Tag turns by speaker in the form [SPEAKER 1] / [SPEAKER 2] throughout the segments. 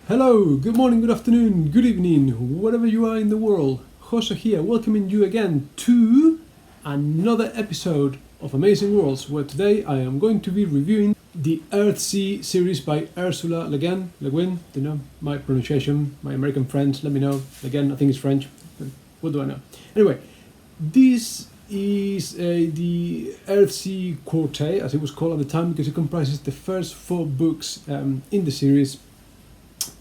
[SPEAKER 1] Hello, good morning, good afternoon, good evening, wherever you are in the world. Jose here, welcoming you again to another episode of Amazing Worlds, where today I am going to be reviewing the Earthsea series by Ursula Le Guin. Don't know my pronunciation, my American friends, let me know. Again, I think it's French, but what do I know? Anyway, this is the Earthsea Quartet, as it was called at the time, because it comprises the first 4 books in the series.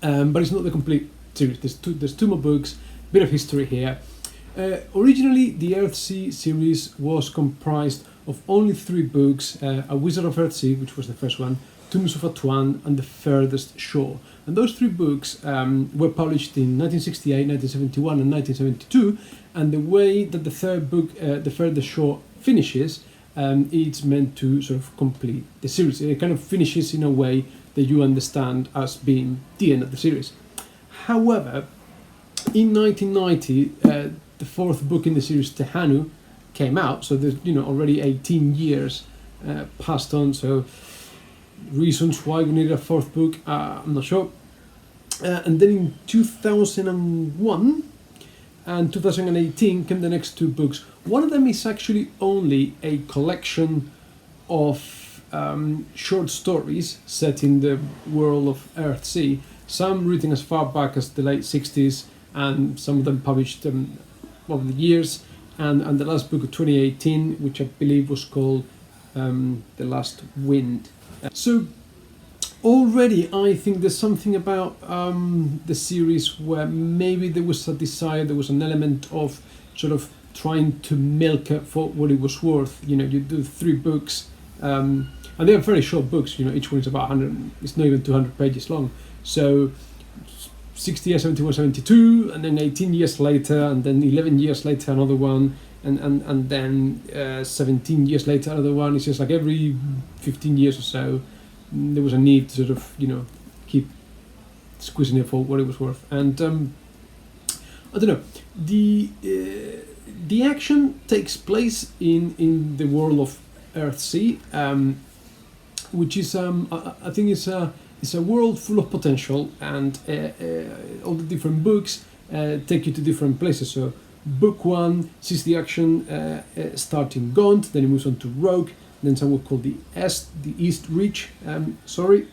[SPEAKER 1] But it's not the complete series. There's two more books, bit of history here. Originally, the Earthsea series was comprised of only 3 books, A Wizard of Earthsea, which was the first one, Tombs of Atuan, and The Furthest Shore. And those 3 books were published in 1968, 1971, and 1972. And the way that the third book, The Furthest Shore, finishes, it's meant to sort of complete the series. It kind of finishes in a way that you understand as being the end of the series. However, in 1990, the 4th book in the series, Tehanu, came out. So there's already 18 years passed on. So reasons why we needed a 4th book, I'm not sure. And then in 2001 and 2018 came the next 2 books. One of them is actually only a collection of short stories set in the world of Earthsea, some written as far back as the late 60s, and some of them published over the years, and the last book of 2018, which I believe was called The Last Wind. So already I think there's something about the series where maybe there was a desire, there was an element of sort of trying to milk it for what it was worth. You do 3 books, and they're very short books. Each one is about 100. It's not even 200 pages long. So 60, 71, 72, and then 18 years later, and then 11 years later another one, and then 17 years later another one. It's just like every 15 years or so, there was a need to sort of keep squeezing it for what it was worth. And I don't know, the action takes place in the world of Earthsea, which is I think it's a world full of potential, and all the different books take you to different places. So book 1 sees the action start in Gaunt, then it moves on to Rogue, then somewhere called the East Reach. So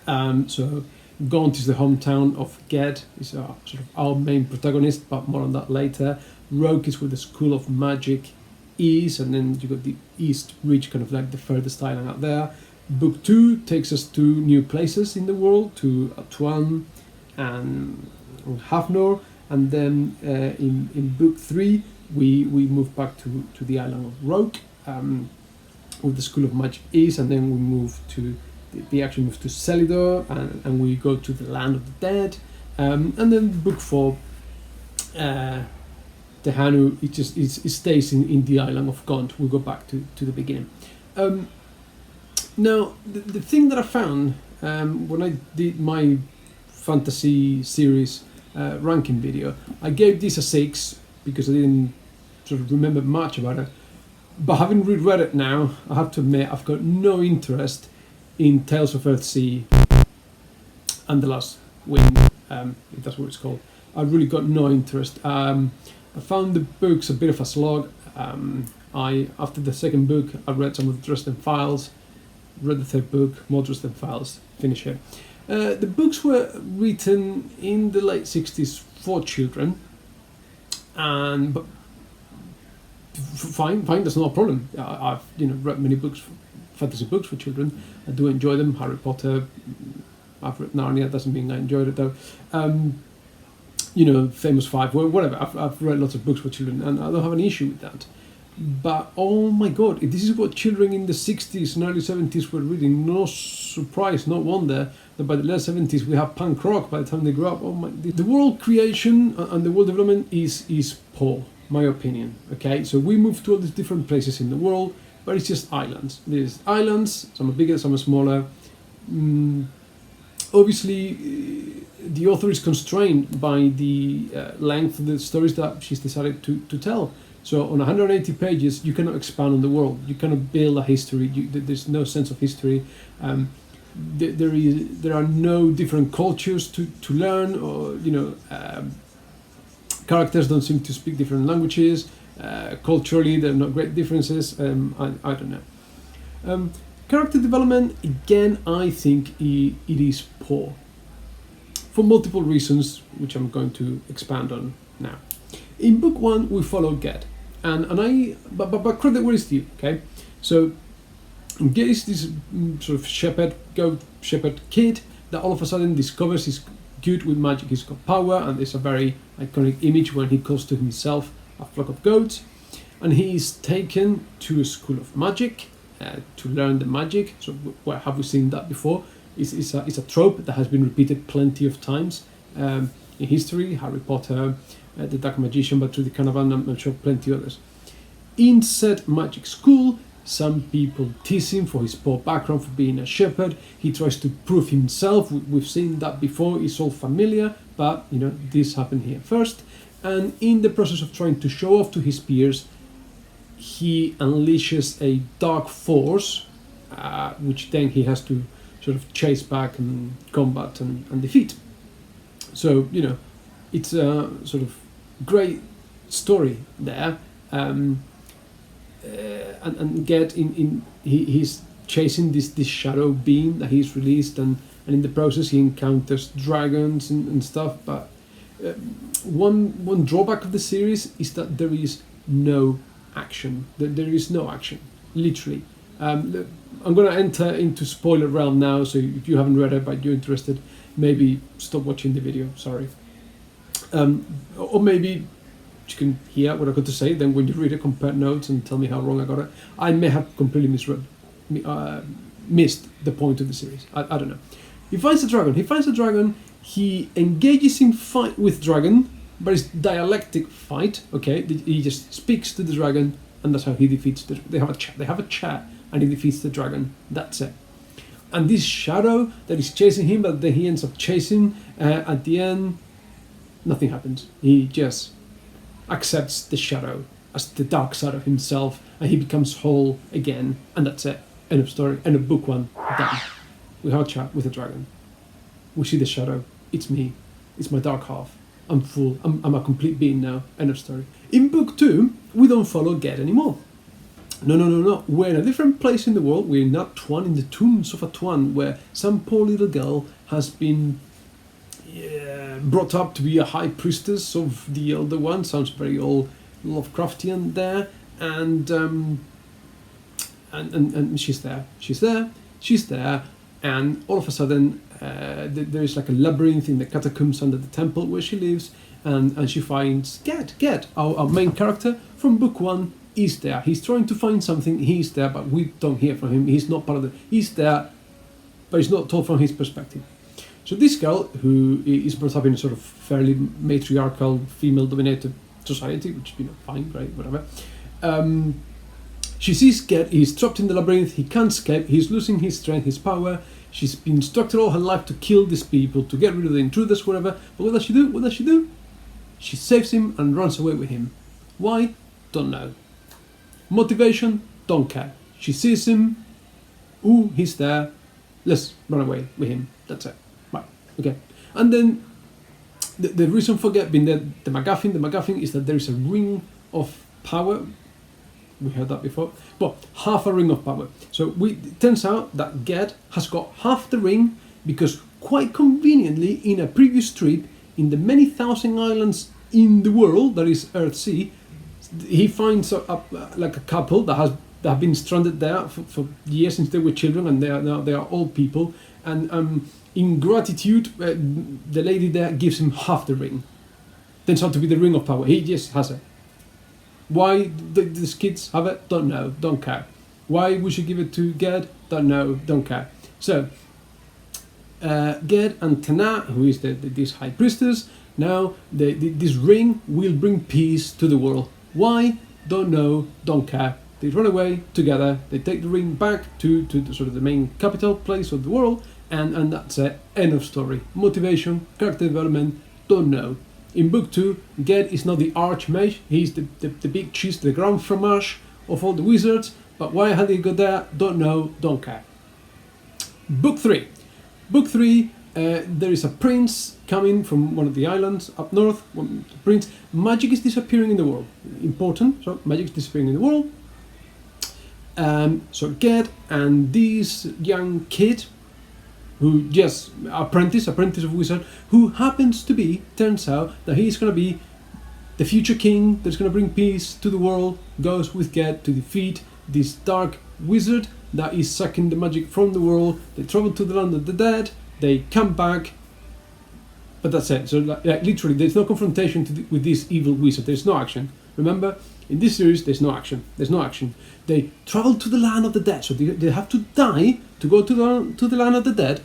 [SPEAKER 1] Gaunt is the hometown of Ged. It's sort of our main protagonist, but more on that later. Rogue is where the School of Magic is, and then you got the East Reach, kind of like the furthest island out there. Book 2 takes us to new places in the world, to Atuan and Hafnor, and then in book 3 we move back to the island of Roke, where the School of Magic is, and then we move to the action moves to Selidor, and we go to the land of the dead, and then book 4. Tehanu, it stays in the island of Gaunt. We go back to the beginning. Now, the thing that I found when I did my fantasy series ranking video, I gave this a 6 because I didn't sort of remember much about it. But having reread it now, I have to admit I've got no interest in Tales of Earthsea and The Last Wind, if that's what it's called. I really got no interest. I found the books a bit of a slog. After the 2nd book, I read some of the Dresden Files, read the 3rd book, more Dresden Files, finish it. The books were written in the late 60s for children, but fine, that's not a problem. I've read many books, fantasy books for children. I do enjoy them. Harry Potter, I've read Narnia, doesn't mean I enjoyed it though. Famous 5, whatever. I've read lots of books for children, and I don't have an issue with that. But oh my God, if this is what children in the 60s and early 70s were reading, no surprise, no wonder that by the late 70s we have punk rock by the time they grow up. The world creation and the world development is poor, my opinion. Okay, so we move to all these different places in the world, but it's just islands. There's islands, some are bigger, some are smaller. Obviously, the author is constrained by the length of the stories that she's decided to tell. So on 180 pages, you cannot expand on the world. You cannot build a history. There's no sense of history. there are no different cultures to learn, or characters don't seem to speak different languages. Culturally, there are no great differences. I don't know. Character development, again, I think it is poor for multiple reasons, which I'm going to expand on now. In book one, we follow Ged, but credit where it's due. Okay, so Ged is this sort of shepherd kid that all of a sudden discovers he's good with magic. He's got power, and there's a very iconic image when he calls to himself a flock of goats, and he is taken to a school of magic to learn the magic. So where have we seen that before? It's a trope that has been repeated plenty of times in history. Harry Potter, the Dark Magician, but through the Canavan, I'm sure plenty others. In said magic school, some people tease him for his poor background, for being a shepherd. He tries to prove himself. We've seen that before. It's all familiar, but this happened here first. And in the process of trying to show off to his peers, he unleashes a dark force, which then he has to sort of chase back and combat and defeat. So, it's a sort of great story there. And Ged he's chasing this shadow being that he's released, and in the process he encounters dragons and stuff. But one drawback of the series is that there is no action. There is no action, literally. I'm going to enter into spoiler realm now, so if you haven't read it but you're interested, maybe stop watching the video, sorry. Or maybe you can hear what I've got to say, then when you read it, compare notes and tell me how wrong I got it. I may have completely missed the point of the series. I don't know. He finds a dragon. He engages in fight with dragon, but it's dialectic fight. Okay, he just speaks to the dragon, and that's how he defeats the. They have a chat, and he defeats the dragon. That's it. And this shadow that is chasing him, but then he ends up chasing. At the end, nothing happens. He just accepts the shadow as the dark side of himself, and he becomes whole again. And that's it. End of story. End of book one. Done. We have a chat with the dragon. We see the shadow. It's me. It's my dark half. I'm full. I'm a complete being now. End of story. In book two, we don't follow Ged anymore. No. We're in a different place in the world. We're in Tuan, in the tombs of Tuan, where some poor little girl has been brought up to be a high priestess of the Elder One. Sounds very old Lovecraftian there. And she's there. And all of a sudden, there is like a labyrinth in the catacombs under the temple where she lives, and she finds Ged, our main character from book one, is there. He's trying to find something. He's there, but we don't hear from him. He's not part of the. He's there, but it's not told from his perspective. So this girl, who is brought up in a sort of fairly matriarchal, female-dominated society, which fine, great, whatever. She sees Ged. He's trapped in the labyrinth. He can't escape. He's losing his strength, his power. She's been instructed all her life to kill these people, to get rid of the intruders, whatever. But what does she do? She saves him and runs away with him. Why? Don't know. Motivation? Don't care. She sees him. Ooh, he's there. Let's run away with him. That's it. Right. Okay. And then the reason for Ged being the MacGuffin is that there is a ring of power. We heard that before. But half a ring of power. So it turns out that Ged has got half the ring because quite conveniently in a previous trip in the many thousand islands in the world, that is Earthsea, he finds like a couple that have been stranded there for years since they were children, and they are old people. And in gratitude, the lady there gives him half the ring. Turns out to be the ring of power. He just has it. Why these kids have it? Don't know. Don't care. Why we should give it to Ged? Don't know. Don't care. So Ged and Tana, who is this high priestess, now this ring will bring peace to the world. Why? Don't know. Don't care. They run away together. They take the ring back to the, sort of the main capital place of the world, and that's it. End of story. Motivation, character development. Don't know. In book 2, Ged is not the archmage, he's the big cheese, the grand fromage of all the wizards, but why had he got there? Don't know, don't care. Book 3. Book 3, there is a prince coming from one of the islands up north. Prince, magic is disappearing in the world. Important, so magic is disappearing in the world. So Ged and this young kid, who just apprentice of wizard, who happens to be, turns out that he's going to be the future king that's going to bring peace to the world, goes with Ged to defeat this dark wizard that is sucking the magic from the world. They travel to the land of the dead, they come back, but that's it. So like literally there's no confrontation with this evil wizard, there's no action. Remember, in this series there's no action, They travel to the land of the dead, so they have to die to go to the land of the dead,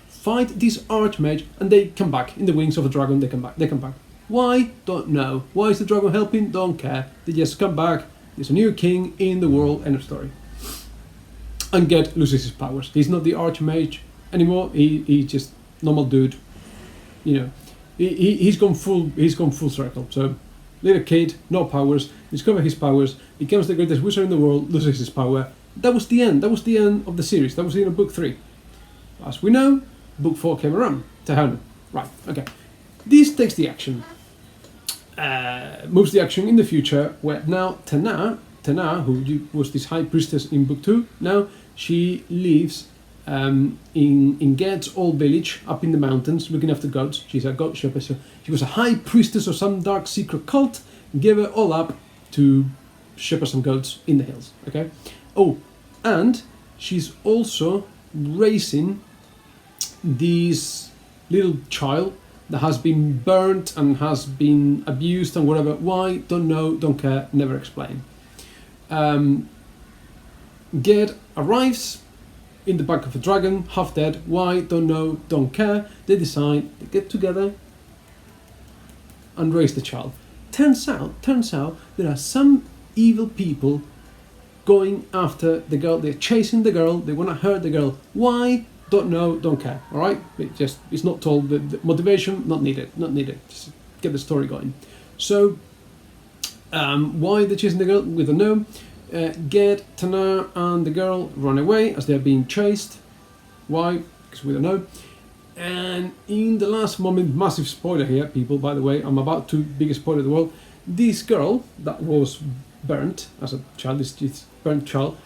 [SPEAKER 1] fight this archmage, and they come back in the wings of a dragon. They come back. Why? Don't know. Why is the dragon helping? Don't care. They just come back. There's a new king in the world. End of story. And Ged loses his powers. He's not the archmage anymore. He's just normal dude. You know, he's gone full circle. So little kid, no powers, discover his powers, becomes the greatest wizard in the world, loses his power. That was the end. That was the end of the series. That was the end of book 3. As we know, book 4 came around. To hell. Right, okay. This takes the action. Moves the action in the future, where now Tana, who was this high priestess in book 2, now she lives in Ged's old village up in the mountains, looking after goats. She's a goat shepherd. So she was a high priestess of some dark secret cult, gave her all up to shepherd some goats in the hills. Okay. Oh, and she's also raising this little child that has been burnt and has been abused and whatever. Why? Don't know, don't care, never explain. Ged arrives in the back of a dragon, half dead. Why? Don't know, don't care. They decide, they get together and raise the child. Turns out there are some evil people going after the girl. They're chasing the girl. They want to hurt the girl. Why? Don't know, don't care. All right, it's not told. The motivation not needed. Just get the story going. So why they're chasing the girl? We don't know. Ged, Tana, and the girl run away as they're being chased. Why? Because we don't know. And in the last moment, massive spoiler here, people. By the way, I'm about to biggest spoiler in the world. This girl that was burnt as a child, this burnt child,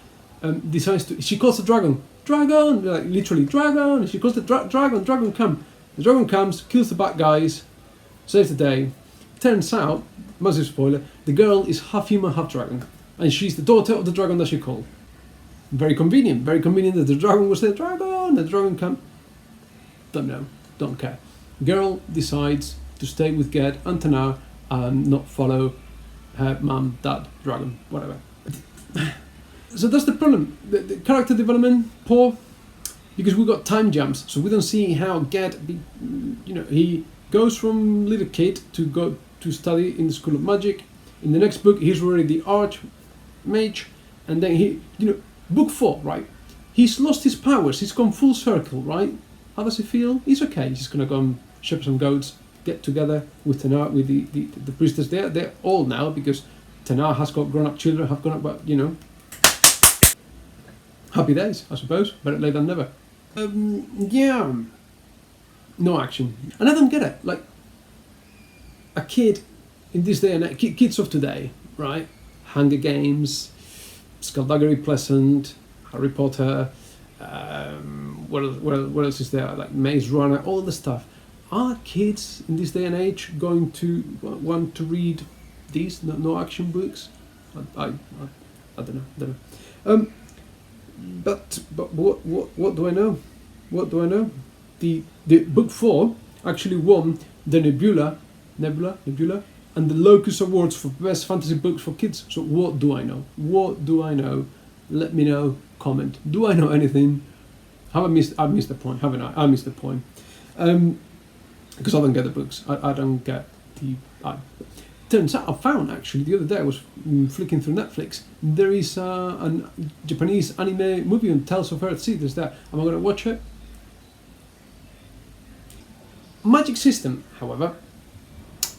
[SPEAKER 1] decides to. She calls the dragon. Dragon, like literally dragon. She calls the dragon. Dragon come. The dragon comes, kills the bad guys, saves the day. Turns out, massive spoiler, the girl is half human, half dragon, and she's the daughter of the dragon that she called. Very convenient that the dragon was there. Dragon, the dragon come. Don't know, don't care. Girl decides to stay with Ged and Tana and not follow her mum, dad, dragon, whatever. So that's the problem. The character development poor because we got time jumps. So we don't see how Ged, he goes from little kid to go to study in the School of Magic. In the next book, he's already the archmage, and then book 4, right? He's lost his powers. He's gone full circle, right? How does he feel? He's okay. He's just gonna go and shepherd some goats, get together with Tana, with the priestess. They're old now because Tana has got grown-up children, have grown up, but happy days, I suppose. Better late than never. No action, and I don't get it. Like a kid in this day and age, kids of today, right? Hunger Games, Skullduggery Pleasant, Harry Potter. What else is there? Like Maze Runner, all the stuff. Are kids in this day and age going to want to read these no action books? I don't know. But what do I know? What do I know? The book 4 actually won the Nebula, and the Locus Awards for best fantasy books for kids. So what do I know? What do I know? Let me know. Comment. Do I know anything? Have I missed? I've missed the point, haven't I? I missed the point. Because I don't get the books. I don't get the. Turns out I found actually the other day I was flicking through Netflix. There is a Japanese anime movie on Tales of Earthsea. There's that. Am I going to watch it? Magic system, however,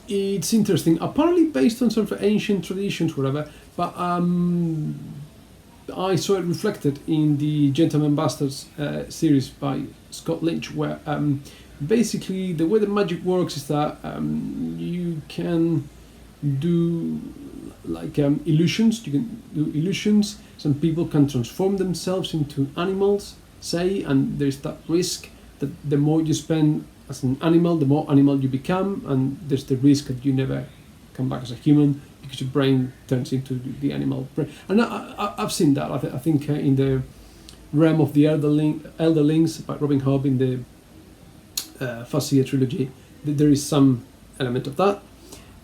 [SPEAKER 1] it's interesting. Apparently based on sort of ancient traditions, whatever. But I saw it reflected in the Gentleman Bastards series by Scott Lynch, where basically the way the magic works is that you can do like illusions. You can do illusions. Some people can transform themselves into animals, say, and there's that risk that the more you spend as an animal, the more animal you become, and there's the risk that you never come back as a human because your brain turns into the animal brain. And I've seen that. I think in the realm of the Elderlings by Robin Hobb in the Earthsea trilogy, there is some element of that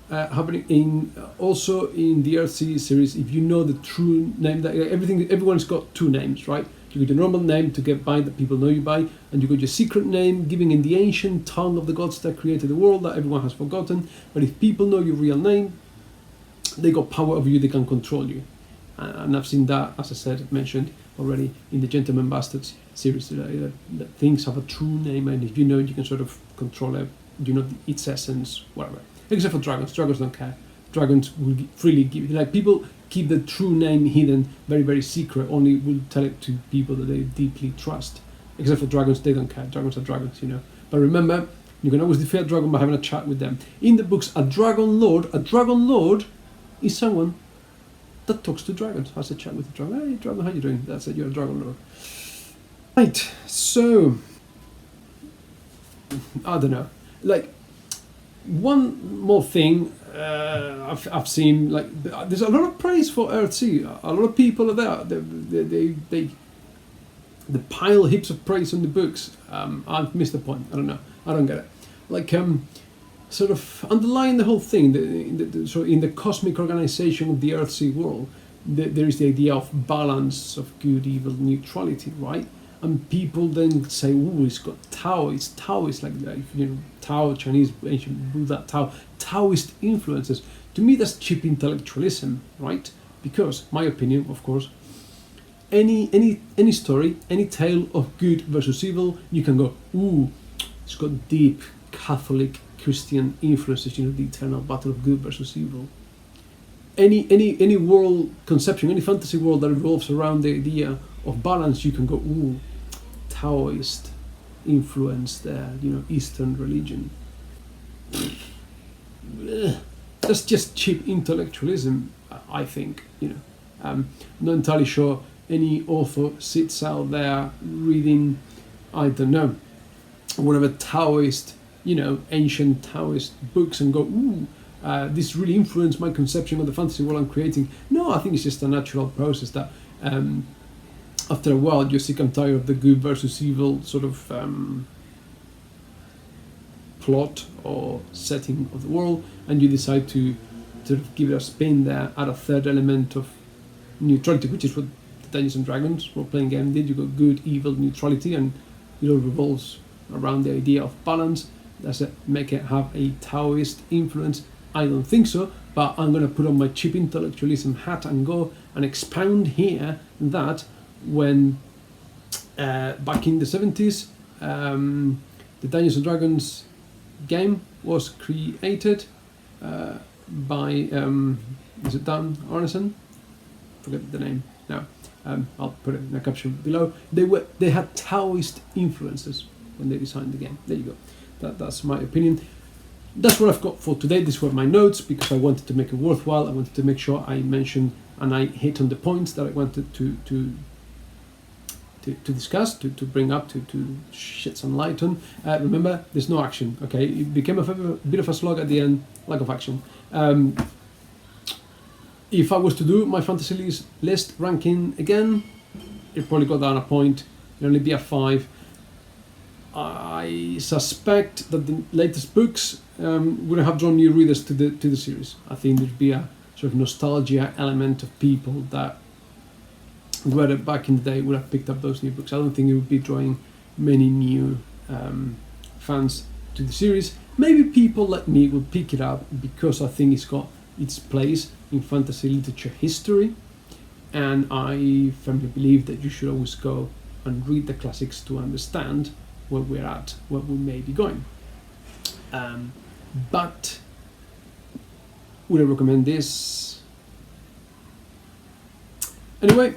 [SPEAKER 1] happening in also in the Earthsea series. If you know the true name, that everyone's got two names, right? You got your normal name to get by, that people know you by, and you got your secret name given in the ancient tongue of the gods that created the world that everyone has forgotten. But if people know your real name, they got power over you, they can control you. And I've seen that, as I said, mentioned already in the Gentleman Bastards series, that things have a true name, and if you know it, you can sort of control it, you know, its essence, whatever. Except for dragons. Dragons don't care. Dragons will freely give, like, people keep the true name hidden, very, very secret, only will tell it to people that they deeply trust. Except for dragons, they don't care. Dragons are dragons, you know. But remember, you can always defeat a dragon by having a chat with them. In the books, a dragon lord is someone that talks to dragons, has a chat with the dragon. Hey, dragon, how you doing? That's it, you're a dragon lord. Right, so, I don't know. Like, one more thing I've seen, like, there's a lot of praise for Earthsea. A lot of people are there. They pile heaps of praise on the books. I've missed the point. I don't know. I don't get it. Like, sort of underlying the whole thing, so in the cosmic organization of the Earthsea world, there is the idea of balance, of good, evil, neutrality, right? And people then say, "Oh, it's got Taoist. Taoist, like, you know, Tao, Chinese, ancient Buddha, Taoist influences." To me, that's cheap intellectualism, right? Because, my opinion, of course, any story, any tale of good versus evil, you can go, "Ooh, it's got deep Catholic Christian influences. You know, the eternal battle of good versus evil." Any world conception, any fantasy world that revolves around the idea of balance, you can go, "Ooh, Taoist influence there, you know, Eastern religion." That's just cheap intellectualism, I think, you know. I'm not entirely sure any author sits out there reading, I don't know, whatever Taoist, you know, ancient Taoist books and go, "Ooh, this really influenced my conception of the fantasy world I'm creating." No, I think it's just a natural process that after a while you're sick and tired of the good versus evil sort of plot or setting of the world, and you decide to sort of give it a spin there, add a third element of neutrality, which is what the Dungeons and Dragons role-playing game did. You got good, evil, neutrality, and it all revolves around the idea of balance. Does it make it have a Taoist influence? I don't think so, but I'm going to put on my cheap intellectualism hat and go and expound here that when back in the 70s, the Dungeons and Dragons game was created by, is it Dan Arneson? Forget the name now. I'll put it in a caption below. They had Taoist influences when they designed the game. There you go. That's my opinion. That's what I've got for today. These were my notes because I wanted to make it worthwhile. I wanted to make sure I mentioned and I hit on the points that I wanted to discuss, to bring up, to shed some light on. Remember, there's no action, okay? It became a bit of a slog at the end, lack of action. If I was to do my fantasy list ranking again, it probably got down a point. It'd only be a 5. I suspect that the latest books would have drawn new readers to the series. I think there'd be a sort of nostalgia element of people that were back in the day would have picked up those new books. I don't think it would be drawing many new fans to the series. Maybe people like me will pick it up because I think it's got its place in fantasy literature history, and I firmly believe that you should always go and read the classics to understand where we're at, where we may be going. But would I recommend this? Anyway,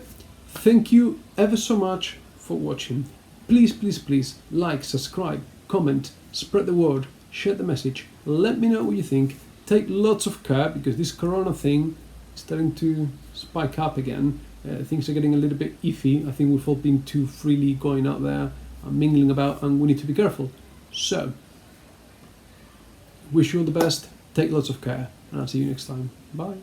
[SPEAKER 1] thank you ever so much for watching. Please, please, please like, subscribe, comment, spread the word, share the message, let me know what you think. Take lots of care because this corona thing is starting to spike up again. Things are getting a little bit iffy. I think we've all been too freely going out there and mingling about, and we need to be careful. So, wish you all the best, take lots of care, and I'll see you next time. Bye.